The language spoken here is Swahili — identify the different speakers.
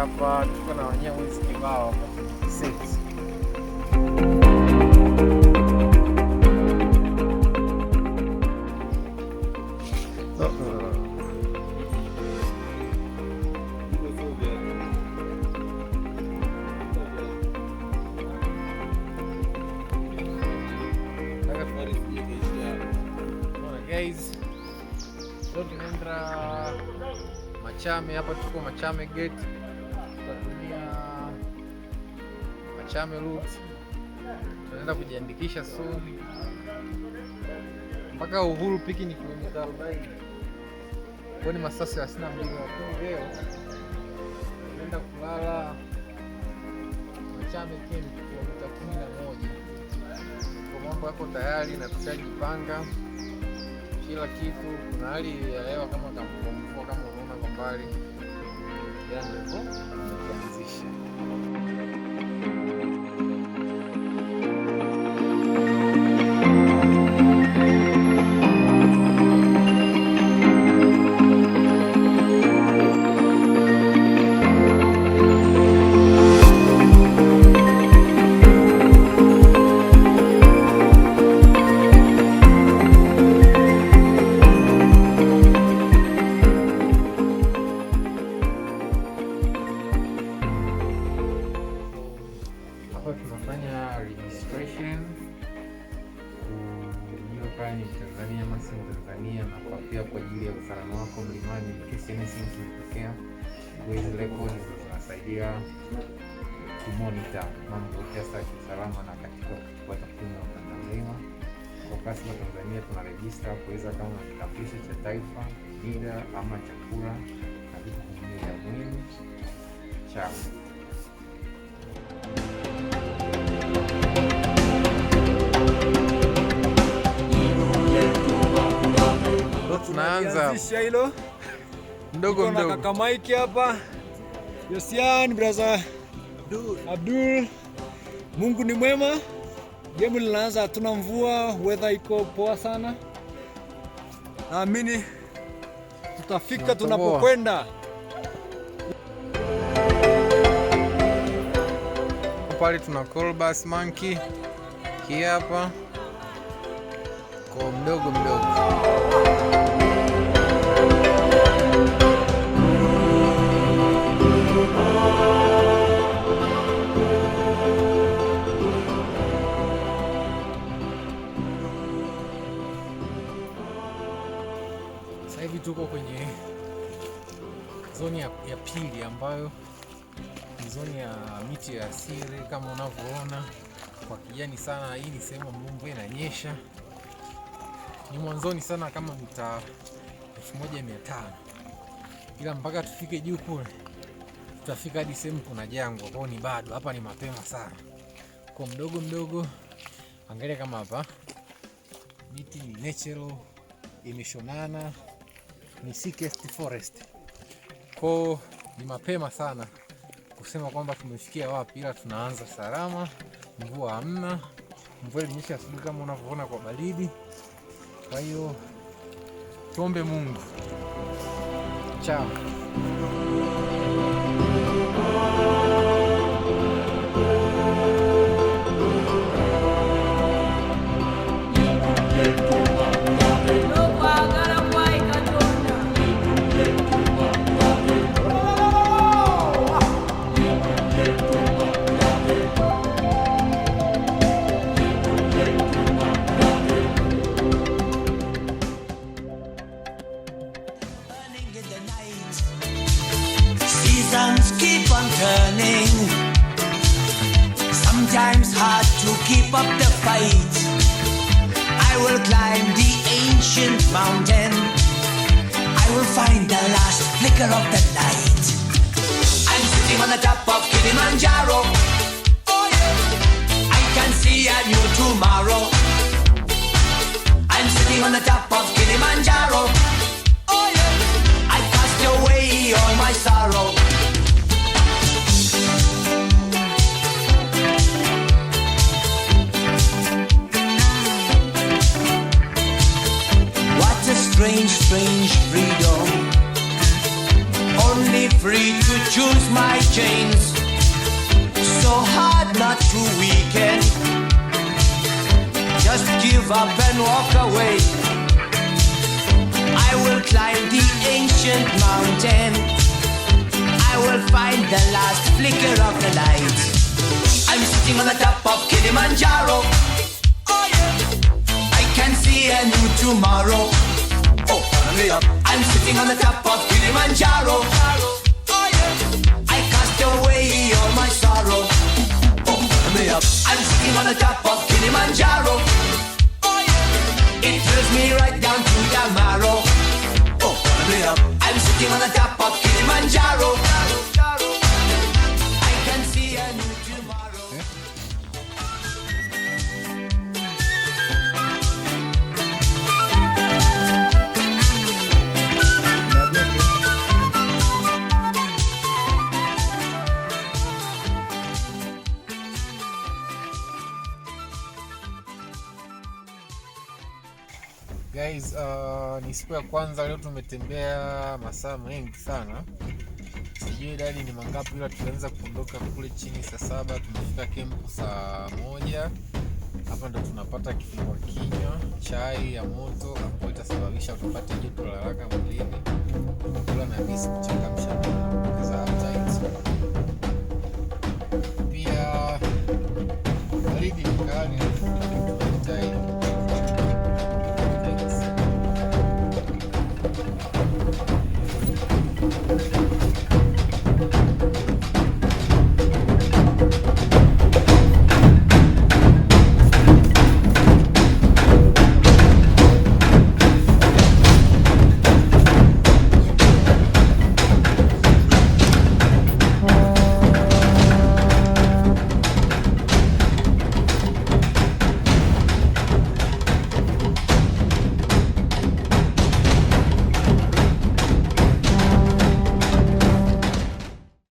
Speaker 1: hapa, tuko na wanyamwezi kibao hapa set. Guys, leo tunaenda Machame. Hapa tuko Machame Gate, tutatumia Machame Route, tunaenda kujiandikisha soon. Mpaka Uhuru piki ni kilomita 40, kwa ni masaa 32. Leo tunaenda kulala Machame Camp kilomita 11. Kwa mambo yako tayari na tushajipanga kila kitu. Kuna hali ya hewa kama mvua kama unaona kwa mbali, ndio tunaanzisha. Tunafanya registration ni Tanzania Maximum Tanzania, na kwa pia kwa ajili ya usalama wako mlimani, kesi anything kitokea, hizo rekodi zinasaidia kumonitor mambo ya usalama na katika kupata takwimu za Tanzania. Kwa kasi ya Tanzania tuna register kuweza kama kitambulisho cha taifa, NIDA ama chakula na vitu vingine vya muhimu chao. Tunaanza
Speaker 2: hilo
Speaker 1: mdogo mdogo.
Speaker 2: Kaka Mike hapa, Yosian brother Abdul. Mungu ni mwema. Game linaanza, hatuna mvua, weather iko poa sana. Naamini tutafika tunapokwenda.
Speaker 1: Pale tuna Colbus Monkey hapa kwa mdogo mdogo. Sasa hivi tuko kwenye zoni ya pili ambayo ni zoni ya miti ya asili kama unavyoona kwa kijani sana. Hii ni sehemu ambayo mvua inanyesha, ni mwanzoni sana kama mita 1500, ila mpaka tufike juu kule tutafika hadi sehemu kuna jangwa, kwa ni bado hapa ni mapema sana. Kwa mdogo mdogo, angalia kama hapa miti ni natural, imeshonana, ni thickest forest. Kwa ni mapema sana kusema kwamba tumefikia wapi, ila tunaanza salama. Mvua hamna, mvua ilinyesha asubuhi kama unavyoona kwa baridi. Kwa hiyo tuombe Mungu. Chao.
Speaker 3: Seasons keep on turning. Sometimes hard to keep up the fight. I will climb the ancient mountain. I will find the last flicker of the light. I'm sitting on the top of Kilimanjaro. Oh yeah, I can see a new tomorrow. I'm sitting on the top of Kilimanjaro. Oh yeah, I cast away all my sorrow. What a strange, strange freedom. Only free to choose my chains. So hard not to weaken. Just give up and walk away. I will climb the ancient mountain. I will find the last flicker of the light. I'm sitting on the top of Kilimanjaro. Oh yeah. I can see a new tomorrow. Oh, me up. I'm sitting on the top of Kilimanjaro. Oh yeah. I cast away all my sorrow. Oh, me up. I'm sitting on the top of Kilimanjaro. Oh yeah. It thrills me right down to the marrow. Oh, me up. I'm sitting on the top of Kilimanjaro. I can see a new tomorrow.
Speaker 1: Guys, ni siku ya kwanza leo, tumetembea masaa mengi sana. Sijui idadi ni mangapi, ila tulianza kuondoka kule chini saa 7, tumefika camp saa 1. Hapa ndo tunapata kifungua kinywa, chai ya moto ambayo itasababisha tupate joto la haraka mwilini. Kula na bisi kuchangamsha na kuongeza appetite.